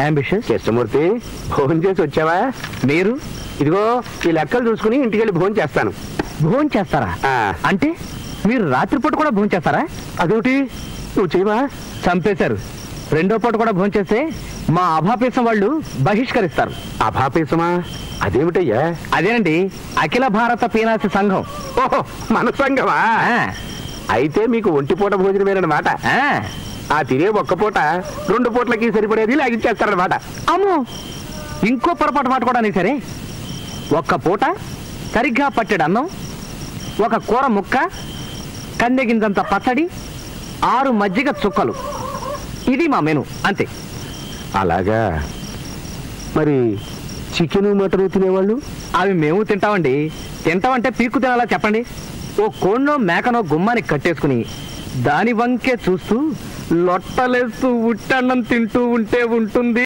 Ambitious. Krishnamurthy, భోజనం చేసి వచ్చావా? మీరు? ఇదిగో ఈ లెక్కలు చూసుకుని ఇంటికి వెళ్ళి భోజనం చేస్తాను. భోజనం చేస్తారా? అంటే మీరు రాత్రిపూట కూడా భోజనం చేస్తారా? అదేమిటి, నువ్వు చేయవా? చంపేశారు. రెండో పూట కూడా భోజనం చేస్తే మా అభాపేసం వాళ్ళు బహిష్కరిస్తారు. అభాపేసమా? అదేమిటయ్యా? అదేనండి, అఖిల భారత పీనాసి సంఘం. ఓహో, మన సంఘమా? అయితే మీకు ఒంటిపూట భోజనమేనమాట. ఆ తినే ఒక్క పూట 2 పూటలకి సరిపడేది లాగించేస్తారనమాట. అమ్మో, ఇంకో పొరపాటు మాట కూడా నీ సరే. ఒక్క పూట సరిగ్గా పట్టెడు అన్నం, ఒక కూర ముక్క, కందెగింజంత పచ్చడి, 6 మజ్జిగ చుక్కలు. ఇది మా మెను, అంతే. అలాగా? మరి చికెను మటను తినేవాళ్ళు? అవి మేము తింటామండి. తింటామంటే పీక్కు తినాలా చెప్పండి? ఓ కోణ్ణో మేకనో గుమ్మానికి కట్టేసుకుని దాని వంకే చూస్తూ లొట్టలేస్తూ ఉట్టన్నం తింటూ ఉంటే ఉంటుంది.